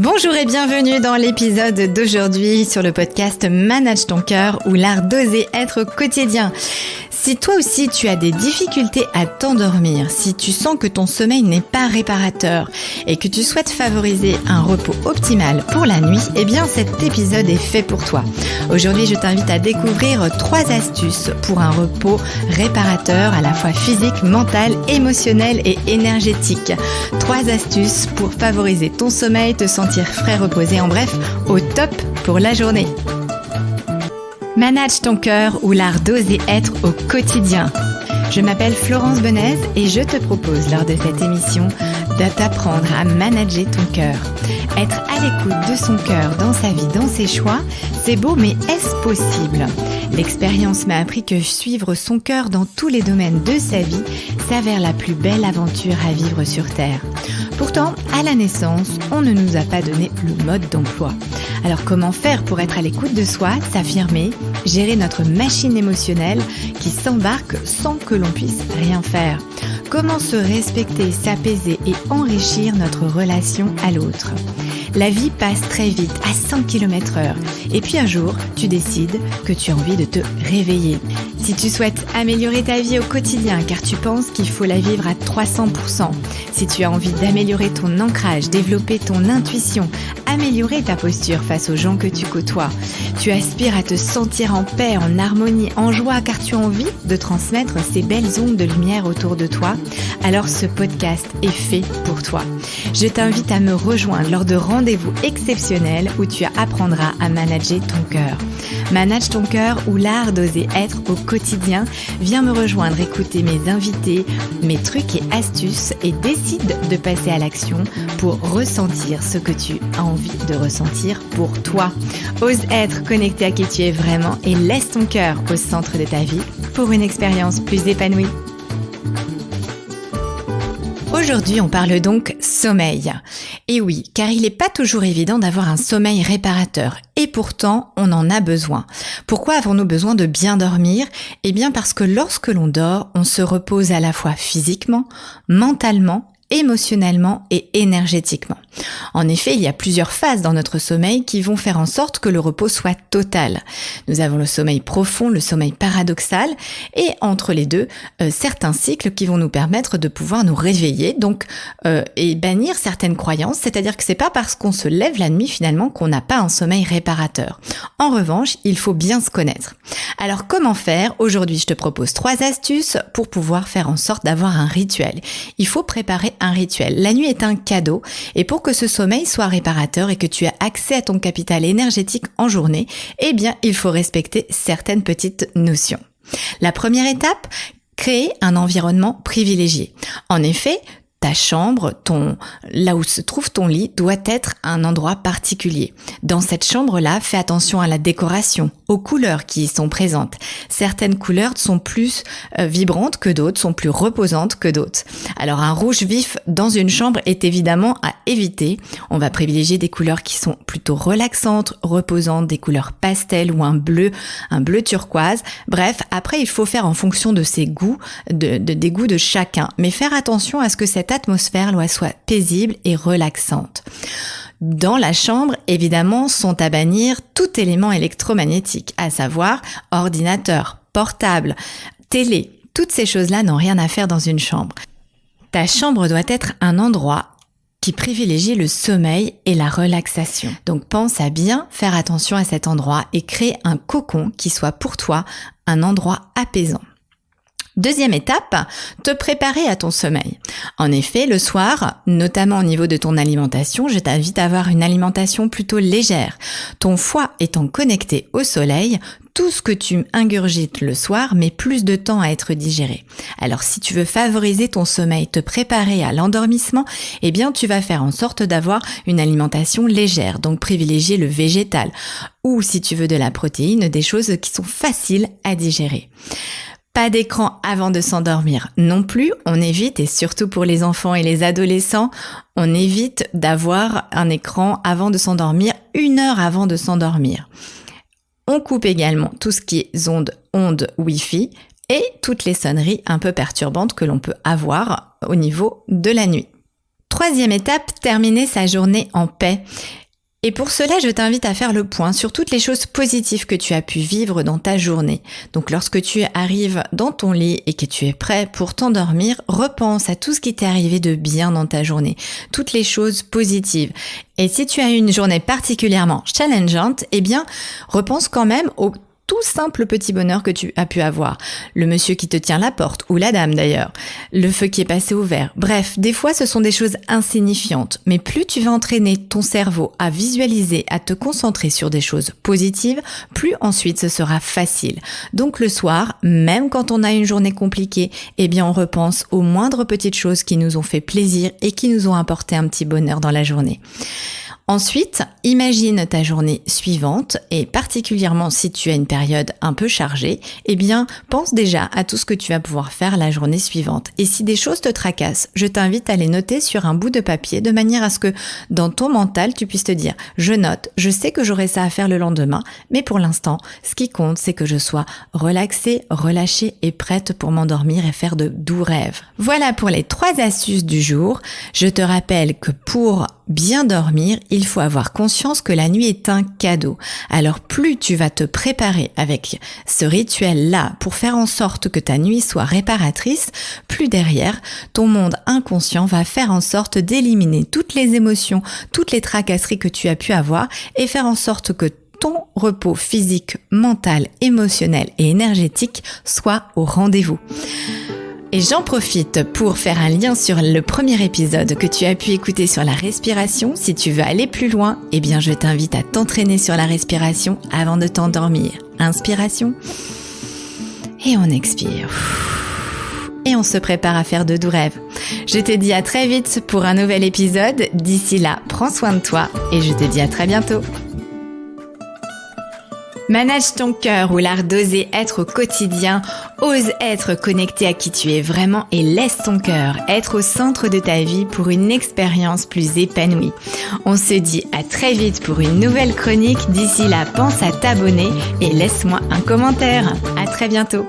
Bonjour et bienvenue dans l'épisode d'aujourd'hui sur le podcast Manage ton cœur ou l'art d'oser être au quotidien. Si toi aussi tu as des difficultés à t'endormir, si tu sens que ton sommeil n'est pas réparateur et que tu souhaites favoriser un repos optimal pour la nuit, eh bien cet épisode est fait pour toi. Aujourd'hui, je t'invite à découvrir 3 astuces pour un repos réparateur à la fois physique, mental, émotionnel et énergétique. 3 astuces pour favoriser ton sommeil, te sentir frais, reposé, en bref, au top pour la journée. Manage ton cœur ou l'art d'oser être au quotidien. Je m'appelle Florence Benez et je te propose lors de cette émission de t'apprendre à manager ton cœur. Être à l'écoute de son cœur dans sa vie, dans ses choix, c'est beau, mais est-ce possible ? L'expérience m'a appris que suivre son cœur dans tous les domaines de sa vie s'avère la plus belle aventure à vivre sur Terre. Pourtant, à la naissance, on ne nous a pas donné le mode d'emploi. Alors comment faire pour être à l'écoute de soi, s'affirmer, gérer notre machine émotionnelle qui s'embarque sans que l'on puisse rien faire ? Comment se respecter, s'apaiser et enrichir notre relation à l'autre ? La vie passe très vite, à 100 km/h. Et puis un jour, tu décides que tu as envie de te réveiller. Si tu souhaites améliorer ta vie au quotidien, car tu penses qu'il faut la vivre à 300%, si tu as envie d'améliorer ton ancrage, développer ton intuition, améliorer ta posture face aux gens que tu côtoies, tu aspires à te sentir en paix, en harmonie, en joie, car tu as envie de transmettre ces belles ondes de lumière autour de toi, alors ce podcast est fait pour toi. Je t'invite à me rejoindre lors de rendez-vous exceptionnels où tu apprendras à manager ton cœur. Manage ton cœur ou l'art d'oser être au quotidien. Viens me rejoindre, écouter mes invités, mes trucs et astuces et décide de passer à l'action pour ressentir ce que tu as envie de ressentir pour toi. Ose être connecté à qui tu es vraiment et laisse ton cœur au centre de ta vie pour une expérience plus épanouie. Aujourd'hui, on parle donc sommeil. Et oui, car il n'est pas toujours évident d'avoir un sommeil réparateur. Et pourtant, on en a besoin. Pourquoi avons-nous besoin de bien dormir ? Eh bien parce que lorsque l'on dort, on se repose à la fois physiquement, mentalement, émotionnellement et énergétiquement. En effet, il y a plusieurs phases dans notre sommeil qui vont faire en sorte que le repos soit total. Nous avons le sommeil profond, le sommeil paradoxal et entre les deux, certains cycles qui vont nous permettre de pouvoir nous réveiller et bannir certaines croyances, c'est-à-dire que c'est pas parce qu'on se lève la nuit finalement qu'on n'a pas un sommeil réparateur. En revanche, il faut bien se connaître. Alors comment faire ? Aujourd'hui, je te propose 3 astuces pour pouvoir faire en sorte d'avoir un rituel. Il faut préparer un rituel. La nuit est un cadeau et pour que ce sommeil soit réparateur et que tu aies accès à ton capital énergétique en journée, eh bien, il faut respecter certaines petites notions. La première étape, créer un environnement privilégié. En effet, ta chambre, là où se trouve ton lit, doit être un endroit particulier. Dans cette chambre-là, fais attention à la décoration, aux couleurs qui y sont présentes. Certaines couleurs sont plus vibrantes que d'autres, sont plus reposantes que d'autres. Alors un rouge vif dans une chambre est évidemment à éviter. On va privilégier des couleurs qui sont plutôt relaxantes, reposantes, des couleurs pastel ou un bleu turquoise. Bref, après il faut faire en fonction de ses goûts, des goûts de chacun. Mais faire attention à ce que cette atmosphère soit paisible et relaxante. Dans la chambre, évidemment, sont à bannir tout élément électromagnétique, à savoir ordinateur, portable, télé. Toutes ces choses-là n'ont rien à faire dans une chambre. Ta chambre doit être un endroit qui privilégie le sommeil et la relaxation. Donc pense à bien faire attention à cet endroit et crée un cocon qui soit pour toi un endroit apaisant. Deuxième étape, te préparer à ton sommeil. En effet, le soir, notamment au niveau de ton alimentation, je t'invite à avoir une alimentation plutôt légère. Ton foie étant connecté au soleil, tout ce que tu ingurgites le soir met plus de temps à être digéré. Alors si tu veux favoriser ton sommeil, te préparer à l'endormissement, eh bien tu vas faire en sorte d'avoir une alimentation légère, donc privilégier le végétal. Ou si tu veux de la protéine, des choses qui sont faciles à digérer. Pas d'écran avant de s'endormir non plus, on évite, et surtout pour les enfants et les adolescents, on évite d'avoir un écran avant de s'endormir, 1 heure avant de s'endormir. On coupe également tout ce qui est ondes Wi-Fi et toutes les sonneries un peu perturbantes que l'on peut avoir au niveau de la nuit. Troisième étape, terminer sa journée en paix. Et pour cela, je t'invite à faire le point sur toutes les choses positives que tu as pu vivre dans ta journée. Donc lorsque tu arrives dans ton lit et que tu es prêt pour t'endormir, repense à tout ce qui t'est arrivé de bien dans ta journée, toutes les choses positives. Et si tu as eu une journée particulièrement challengeante, eh bien, repense quand même au tout simple petit bonheur que tu as pu avoir. Le monsieur qui te tient la porte, ou la dame d'ailleurs. Le feu qui est passé au vert. Bref, des fois ce sont des choses insignifiantes. Mais plus tu vas entraîner ton cerveau à visualiser, à te concentrer sur des choses positives, plus ensuite ce sera facile. Donc le soir, même quand on a une journée compliquée, eh bien on repense aux moindres petites choses qui nous ont fait plaisir et qui nous ont apporté un petit bonheur dans la journée. Ensuite, imagine ta journée suivante et particulièrement si tu as une période un peu chargée, eh bien, pense déjà à tout ce que tu vas pouvoir faire la journée suivante. Et si des choses te tracassent, je t'invite à les noter sur un bout de papier de manière à ce que dans ton mental, tu puisses te dire « Je note, je sais que j'aurai ça à faire le lendemain, mais pour l'instant, ce qui compte, c'est que je sois relaxée, relâchée et prête pour m'endormir et faire de doux rêves. » Voilà pour les 3 astuces du jour. Je te rappelle que pour bien dormir, il faut avoir conscience que la nuit est un cadeau. Alors plus tu vas te préparer avec ce rituel-là pour faire en sorte que ta nuit soit réparatrice, plus derrière, ton monde inconscient va faire en sorte d'éliminer toutes les émotions, toutes les tracasseries que tu as pu avoir et faire en sorte que ton repos physique, mental, émotionnel et énergétique soit au rendez-vous. Et j'en profite pour faire un lien sur le premier épisode que tu as pu écouter sur la respiration. Si tu veux aller plus loin, eh bien je t'invite à t'entraîner sur la respiration avant de t'endormir. Inspiration. Et on expire. Et on se prépare à faire de doux rêves. Je te dis à très vite pour un nouvel épisode. D'ici là, prends soin de toi et je te dis à très bientôt. Manage ton cœur ou l'art d'oser être au quotidien, ose être connecté à qui tu es vraiment et laisse ton cœur être au centre de ta vie pour une expérience plus épanouie. On se dit à très vite pour une nouvelle chronique. D'ici là, pense à t'abonner et laisse-moi un commentaire. À très bientôt.